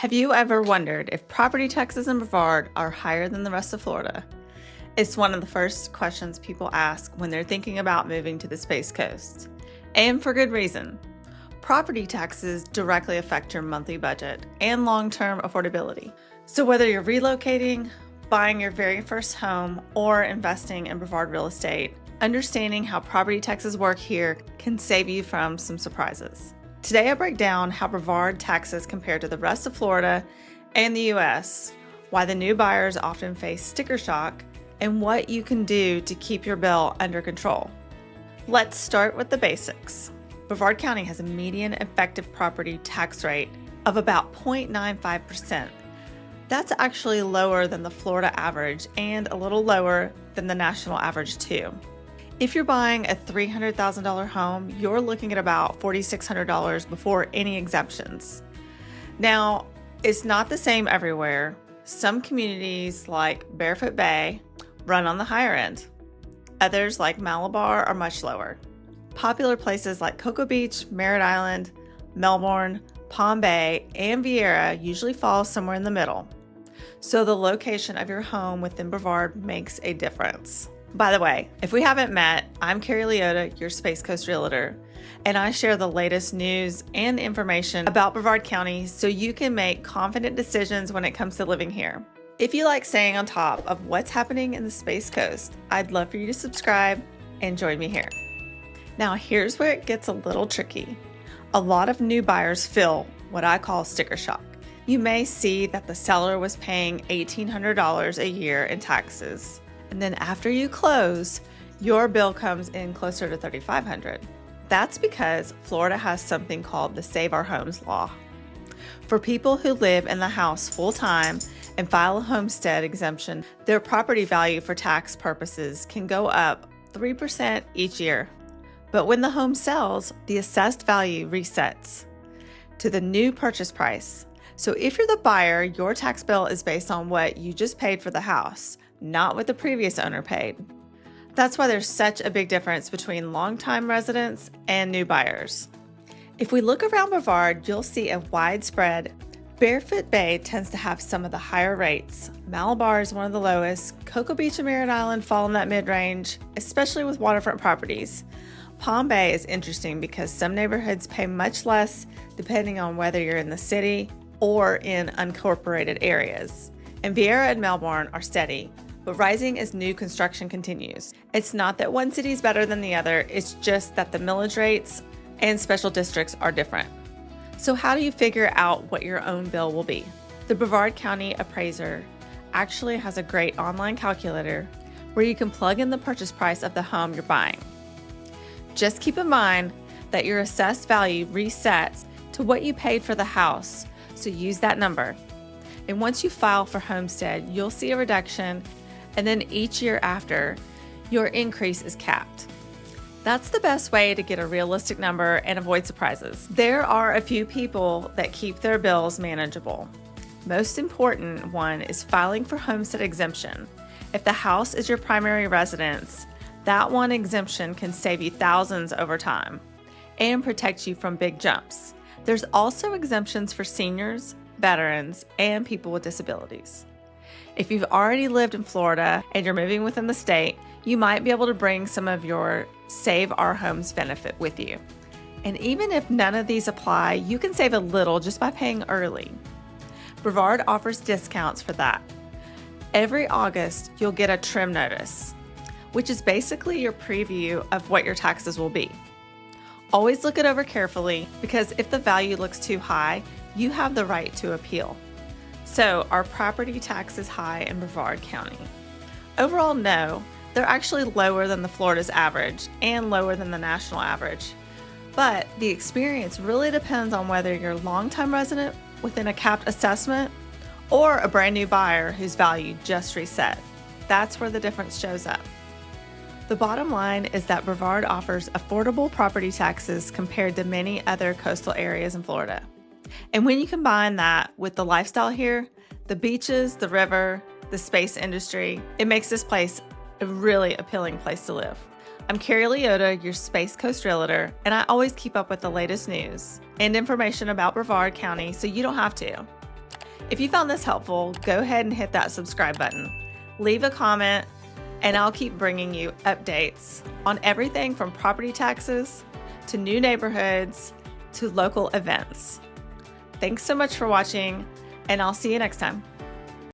Have you ever wondered if property taxes in Brevard are higher than the rest of Florida? It's one of the first questions people ask when they're thinking about moving to the Space Coast. And for good reason. Property taxes directly affect your monthly budget and long-term affordability. So whether you're relocating, buying your very first home, or investing in Brevard real estate, understanding how property taxes work here can save you from some surprises. Today I break down how Brevard taxes compare to the rest of Florida and the US, why the new buyers often face sticker shock, and what you can do to keep your bill under control. Let's start with the basics. Brevard County has a median effective property tax rate of about 0.95%. That's actually lower than the Florida average and a little lower than the national average too. If you're buying a $300,000 home, you're looking at about $4,600 before any exemptions. Now, it's not the same everywhere. Some communities like Barefoot Bay run on the higher end. Others like Malabar are much lower. Popular places like Cocoa Beach, Merritt Island, Melbourne, Palm Bay, and Viera usually fall somewhere in the middle. So the location of your home within Brevard makes a difference. By the way, if we haven't met, I'm Carrie Leota, your Space Coast Realtor, and I share the latest news and information about Brevard County so you can make confident decisions when it comes to living here. If you like staying on top of what's happening in the Space Coast, I'd love for you to subscribe and join me here. Now, here's where it gets a little tricky. A lot of new buyers feel what I call sticker shock. You may see that the seller was paying $1,800 a year in taxes. And then after you close, your bill comes in closer to $3,500. That's because Florida has something called the Save Our Homes law. For people who live in the house full-time and file a homestead exemption, their property value for tax purposes can go up 3% each year. But when the home sells, the assessed value resets to the new purchase price. So if you're the buyer, your tax bill is based on what you just paid for the house, not what the previous owner paid. That's why there's such a big difference between longtime residents and new buyers. If we look around Brevard, you'll see a widespread. Barefoot Bay tends to have some of the higher rates. Malabar is one of the lowest. Cocoa Beach and Merritt Island fall in that mid-range, especially with waterfront properties. Palm Bay is interesting because some neighborhoods pay much less depending on whether you're in the city or in unincorporated areas. And Viera and Melbourne are steady, but rising as new construction continues. It's not that one city is better than the other, it's just that the millage rates and special districts are different. So how do you figure out what your own bill will be? The Brevard County Appraiser actually has a great online calculator where you can plug in the purchase price of the home you're buying. Just keep in mind that your assessed value resets to what you paid for the house, so use that number. And once you file for homestead, you'll see a reduction, and then each year after, your increase is capped. That's the best way to get a realistic number and avoid surprises. There are a few people that keep their bills manageable. Most important one is filing for homestead exemption. If the house is your primary residence, that one exemption can save you thousands over time and protect you from big jumps. There's also exemptions for seniors, veterans, and people with disabilities. If you've already lived in Florida and you're moving within the state, you might be able to bring some of your Save Our Homes benefit with you. And even if none of these apply, you can save a little just by paying early. Brevard offers discounts for that. Every August, you'll get a trim notice, which is basically your preview of what your taxes will be. Always look it over carefully because if the value looks too high, you have the right to appeal. So, are property taxes high in Brevard County? Overall, no. They're actually lower than the Florida's average and lower than the national average. But the experience really depends on whether you're a longtime resident within a capped assessment or a brand new buyer whose value just reset. That's where the difference shows up. The bottom line is that Brevard offers affordable property taxes compared to many other coastal areas in Florida. And when you combine that with the lifestyle here, the beaches, the river, the space industry, it makes this place a really appealing place to live. I'm Carrie Leota, your Space Coast Realtor, and I always keep up with the latest news and information about Brevard County so you don't have to. If you found this helpful, go ahead and hit that subscribe button. Leave a comment, and I'll keep bringing you updates on everything from property taxes to new neighborhoods to local events. Thanks so much for watching, and I'll see you next time.